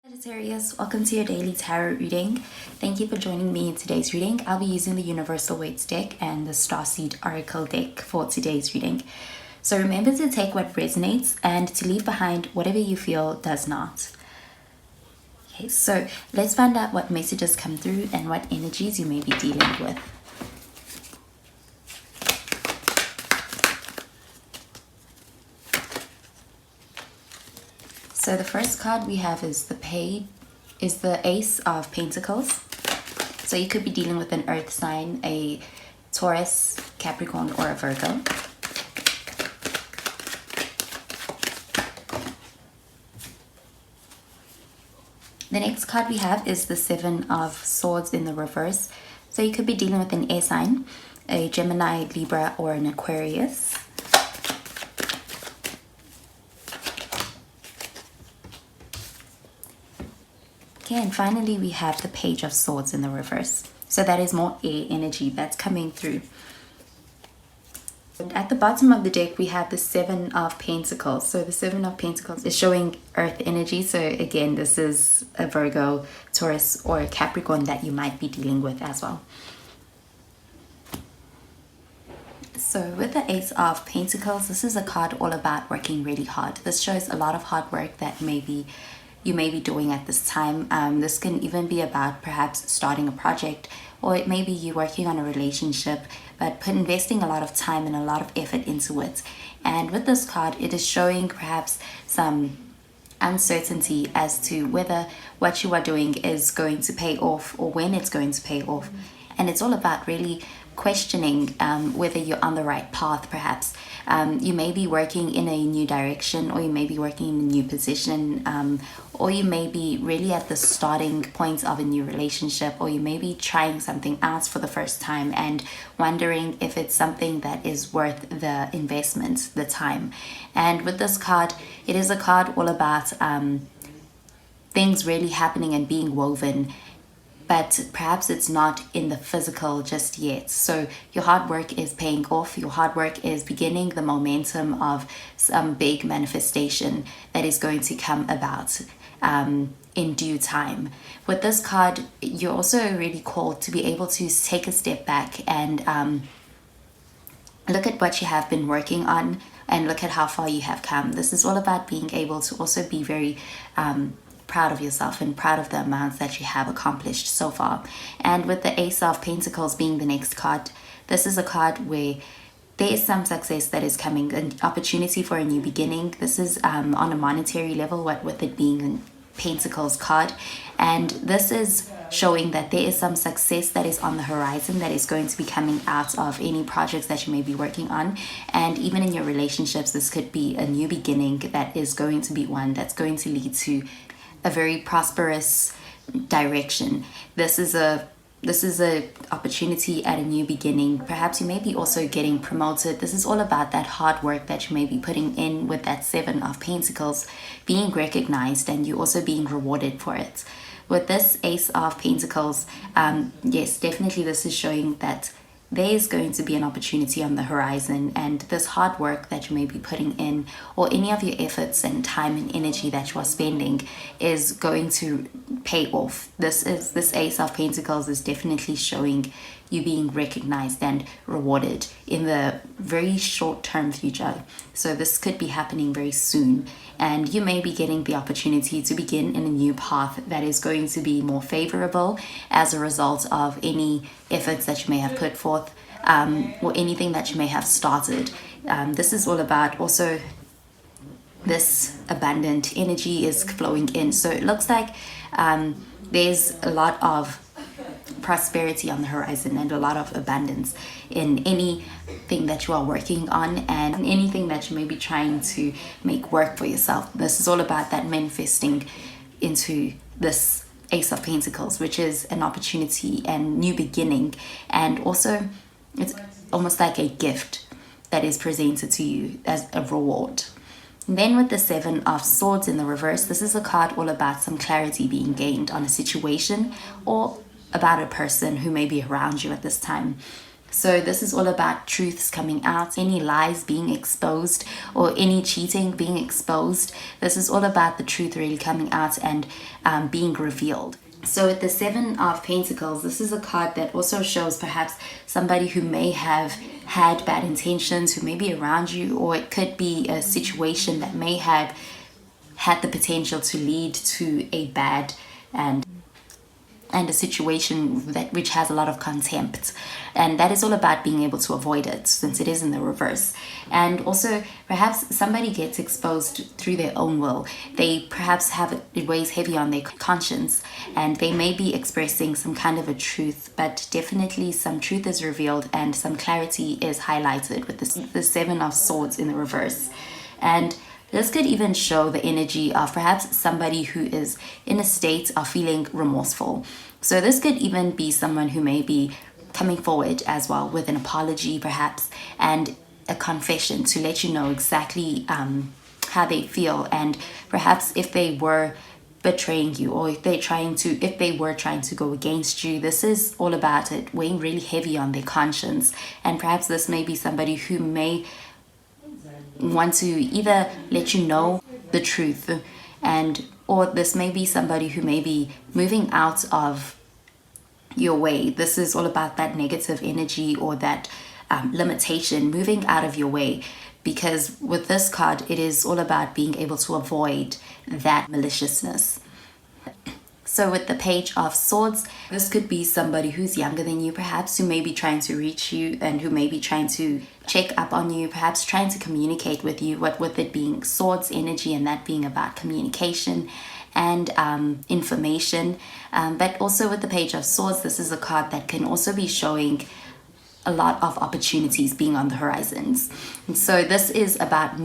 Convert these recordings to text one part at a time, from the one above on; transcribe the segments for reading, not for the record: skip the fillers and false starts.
Sagittarius, welcome to your daily tarot reading. Thank you for joining me in today's reading. I'll be using the Universal Weights deck and the Starseed Oracle deck for today's reading. So remember to take what resonates and to leave behind whatever you feel does not. Okay, so let's find out what messages come through and what energies you may be dealing with. So the first card we have is the Ace of Pentacles. So you could be dealing with an earth sign, a Taurus, Capricorn, or a Virgo. The next card we have is the Seven of Swords in the reverse. So you could be dealing with an air sign, a Gemini, Libra, or an Aquarius. Okay, and finally we have the Page of Swords in the reverse. So that is more air energy that's coming through. And at the bottom of the deck we have the Seven of Pentacles. So the Seven of Pentacles is showing earth energy. So again, this is a Virgo, Taurus, or a Capricorn that you might be dealing with as well. So with the Ace of Pentacles, this is a card all about working really hard. This shows a lot of hard work that you may be doing at this time. This can even be about perhaps starting a project, or it may be you working on a relationship, but investing a lot of time and a lot of effort into it. And with this card, it is showing perhaps some uncertainty as to whether what you are doing is going to pay off or when it's going to pay off. And it's all about really questioning whether you're on the right path perhaps. You may be working in a new direction, or you may be working in a new position, or you may be really at the starting point of a new relationship, or you may be trying something else for the first time and wondering if it's something that is worth the investment, the time. And with this card, it is a card all about things really happening and being woven, but perhaps it's not in the physical just yet. So your hard work is paying off. Your hard work is beginning the momentum of some big manifestation that is going to come about in due time. With this card, you're also really called to be able to take a step back and look at what you have been working on and look at how far you have come. This is all about being able to also be very proud of yourself and proud of the amounts that you have accomplished so far. And with the Ace of Pentacles being the next card, this is a card where there is some success that is coming, an opportunity for a new beginning. This is on a monetary level, what with it being a Pentacles card. And this is showing that there is some success that is on the horizon that is going to be coming out of any projects that you may be working on. And even in your relationships, this could be a new beginning that is going to be one that's going to lead to a very prosperous direction. This is a opportunity at a new beginning. Perhaps you may be also getting promoted. This is all about that hard work that you may be putting in with that Seven of Pentacles being recognized and you also being rewarded for it. With this Ace of Pentacles, yes, definitely this is showing that there is going to be an opportunity on the horizon, and this hard work that you may be putting in, or any of your efforts and time and energy that you are spending, is going to pay off. This Ace of Pentacles is definitely showing you being recognized and rewarded in the very short-term future. So this could be happening very soon, and you may be getting the opportunity to begin in a new path that is going to be more favorable as a result of any efforts that you may have put forth, or anything that you may have started. This is all about also this abundant energy is flowing in. So it looks like there's a lot of prosperity on the horizon and a lot of abundance in anything that you are working on and anything that you may be trying to make work for yourself. This is all about that manifesting into this Ace of Pentacles, which is an opportunity and new beginning, and also it's almost like a gift that is presented to you as a reward. And then with the Seven of Swords in the reverse, this is a card all about some clarity being gained on a situation or about a person who may be around you at this time. So this is all about truths coming out, any lies being exposed or any cheating being exposed. This is all about the truth really coming out and being revealed. So with the Seven of Pentacles, this is a card that also shows perhaps somebody who may have had bad intentions, who may be around you, or it could be a situation that may have had the potential to lead to a bad and a situation that which has a lot of contempt, and that is all about being able to avoid it since it is in the reverse. And also perhaps somebody gets exposed through their own will. They perhaps have it weighs heavy on their conscience, and they may be expressing some kind of a truth, but definitely some truth is revealed and some clarity is highlighted with the Seven of Swords in the reverse. And this could even show the energy of perhaps somebody who is in a state of feeling remorseful. So this could even be someone who may be coming forward as well with an apology perhaps and a confession to let you know exactly how they feel, and perhaps if they were betraying you or if they were trying to go against you. This is all about it weighing really heavy on their conscience, and perhaps this may be somebody who may want to either let you know the truth, and or this may be somebody who may be moving out of your way. This is all about that negative energy or that limitation, moving out of your way, because with this card it is all about being able to avoid that maliciousness. So with the Page of Swords, this could be somebody who's younger than you, perhaps, who may be trying to reach you and who may be trying to check up on you, perhaps trying to communicate with you, what with it being swords energy and that being about communication and information. But also with the Page of Swords, this is a card that can also be showing a lot of opportunities being on the horizons. And so this is about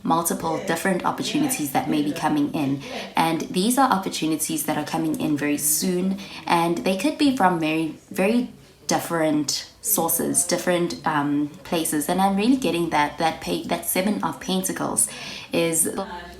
multiple different opportunities that may be coming in, and these are opportunities that are coming in very soon, and they could be from very different sources, different places. And I'm really getting that Seven of Pentacles is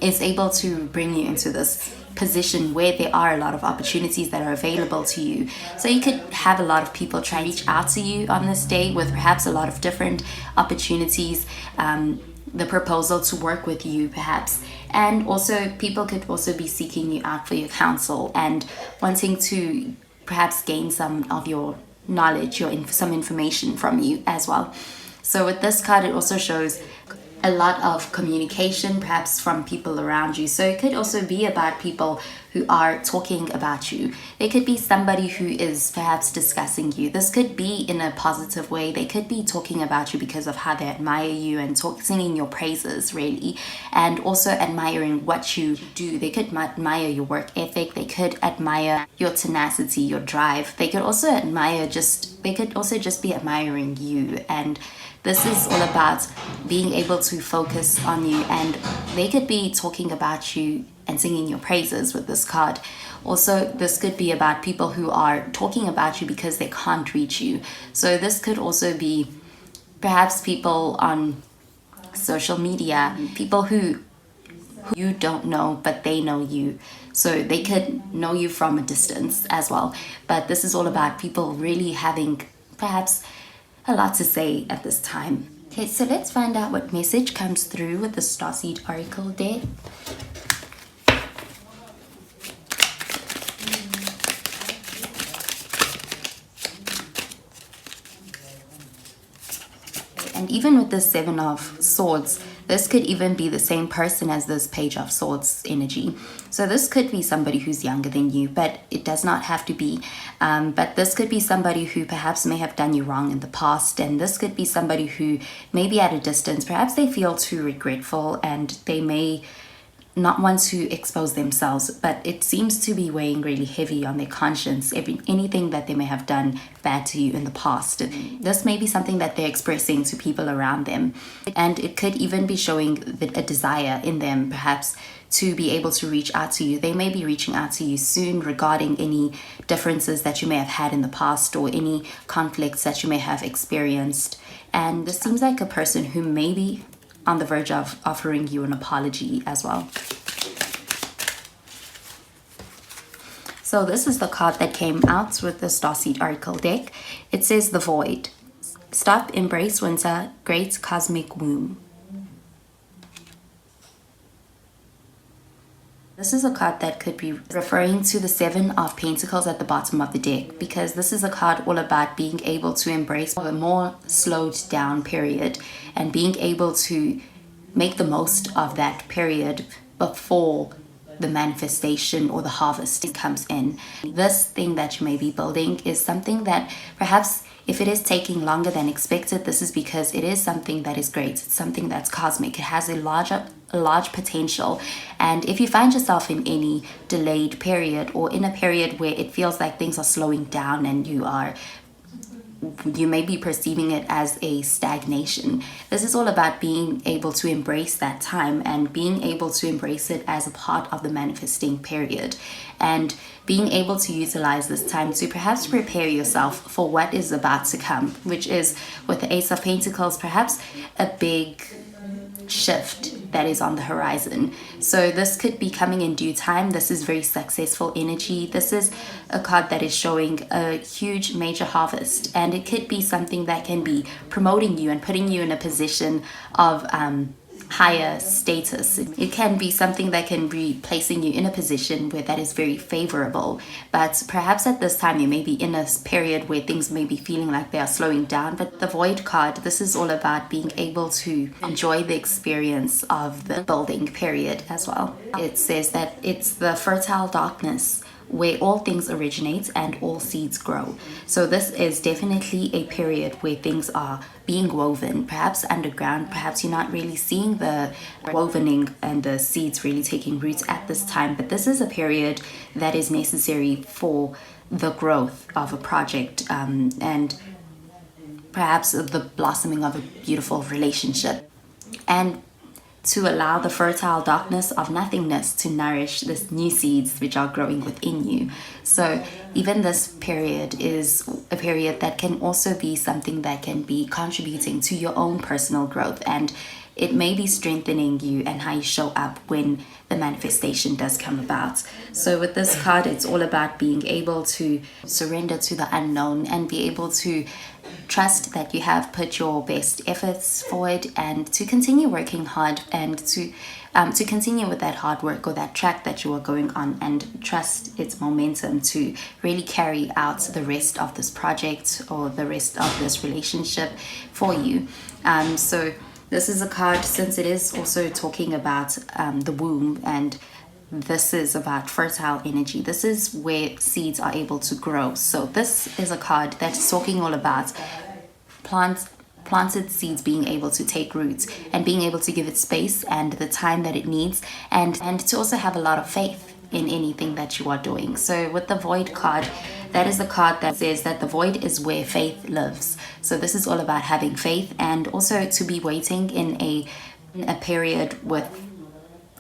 able to bring you into this position where there are a lot of opportunities that are available to you. So you could have a lot of people try to reach out to you on this day with perhaps a lot of different opportunities, the proposal to work with you perhaps, and also people could also be seeking you out for your counsel and wanting to perhaps gain some of your knowledge or some information from you as well. So with this card, it also shows a lot of communication perhaps from people around you. So it could also be about people who are talking about you. There could be somebody who is perhaps discussing you. This could be in a positive way. They could be talking about you because of how they admire you and singing your praises really, and also admiring what you do. They could admire your work ethic. They could admire your tenacity, your drive. They could also just be admiring you. And this is all about being able to focus on you, and they could be talking about you and singing your praises with this card. Also, this could be about people who are talking about you because they can't reach you. So this could also be perhaps people on social media, people who you don't know but they know you. So they could know you from a distance as well. But this is all about people really having perhaps a lot to say at this time. Okay, so let's find out what message comes through with the Starseed Oracle deck. And even with the Seven of Swords, this could even be the same person as this Page of Swords energy. So this could be somebody who's younger than you, but it does not have to be. But this could be somebody who perhaps may have done you wrong in the past. And this could be somebody who may be at a distance. Perhaps they feel too regretful and they may not want to expose themselves, but it seems to be weighing really heavy on their conscience, anything that they may have done bad to you in the past. This may be something that they're expressing to people around them, and it could even be showing a desire in them perhaps to be able to reach out to you. They may be reaching out to you soon regarding any differences that you may have had in the past or any conflicts that you may have experienced. And this seems like a person who may be on the verge of offering you an apology as well. So this is the card that came out with the Starseed Oracle deck. It says the Void. Stop, embrace winter, great cosmic womb. This is a card that could be referring to the Seven of Pentacles at the bottom of the deck, because this is a card all about being able to embrace a more slowed down period and being able to make the most of that period before the manifestation or the harvest comes in. This thing that you may be building is something that perhaps, if it is taking longer than expected, this is because it is something that is great. It's something that's cosmic. It has a large potential. And if you find yourself in any delayed period, or in a period where it feels like things are slowing down and you may be perceiving it as a stagnation, this is all about being able to embrace that time and being able to embrace it as a part of the manifesting period, and being able to utilize this time to perhaps prepare yourself for what is about to come, which is, with the Ace of Pentacles, perhaps a big shift that is on the horizon. So this could be coming in due time. This is very successful energy. This is a card that is showing a huge major harvest, and it could be something that can be promoting you and putting you in a position of higher status. It can be something that can be placing you in a position where that is very favorable. But perhaps at this time you may be in a period where things may be feeling like they are slowing down. But the Void card, this is all about being able to enjoy the experience of the building period as well. It says that it's the fertile darkness where all things originate and all seeds grow. So this is definitely a period where things are being woven, perhaps underground. Perhaps you're not really seeing the wovening and the seeds really taking roots at this time, but this is a period that is necessary for the growth of a project, and perhaps the blossoming of a beautiful relationship, and to allow the fertile darkness of nothingness to nourish this new seeds which are growing within you. So even this period is a period that can also be something that can be contributing to your own personal growth, and it may be strengthening you and how you show up when the manifestation does come about. So with this card, it's all about being able to surrender to the unknown and be able to trust that you have put your best efforts forward, and to continue working hard, and to continue with that hard work or that track that you are going on, and trust its momentum to really carry out the rest of this project or the rest of this relationship for you. So this is a card, since it is also talking about the womb, and this is about fertile energy. This is where seeds are able to grow. So this is a card that's talking all about planted seeds being able to take roots and being able to give it space and the time that it needs, and to also have a lot of faith in anything that you are doing. So with the Void card, that is the card that says that the void is where faith lives. So this is all about having faith, and also to be waiting in a period with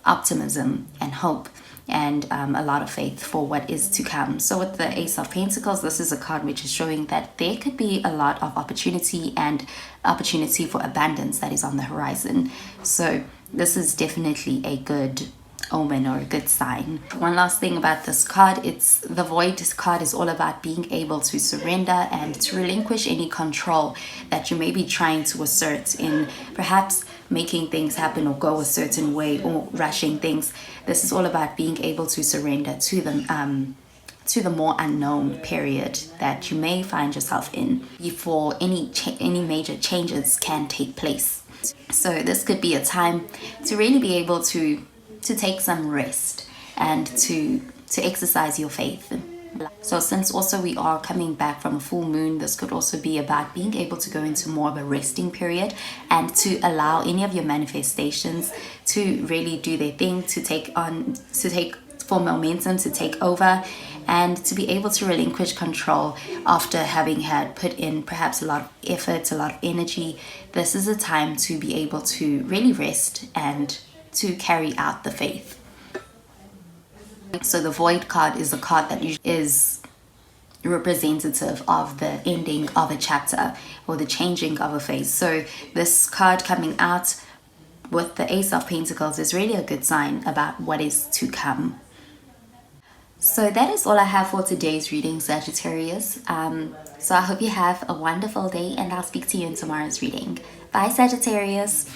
optimism and hope, and a lot of faith for what is to come. So with the Ace of Pentacles, this is a card which is showing that there could be a lot of opportunity and opportunity for abundance that is on the horizon. So this is definitely a good omen or a good sign. One last thing about this card, it's the Void card is all about being able to surrender and to relinquish any control that you may be trying to assert in perhaps making things happen or go a certain way or rushing things. This is all about being able to surrender to them, to the more unknown period that you may find yourself in before any major changes can take place. So this could be a time to really be able to take some rest and to exercise your faith. So since also we are coming back from a full moon, this could also be about being able to go into more of a resting period and to allow any of your manifestations to really do their thing, to take for momentum to take over, and to be able to relinquish control after having had put in perhaps a lot of effort, a lot of energy. This is a time to be able to really rest and to carry out the faith. So the Void card is a card that is representative of the ending of a chapter or the changing of a phase. So this card coming out with the Ace of Pentacles is really a good sign about what is to come. So that is all I have for today's reading, Sagittarius. So I hope you have a wonderful day, and I'll speak to you in tomorrow's reading. Bye, Sagittarius.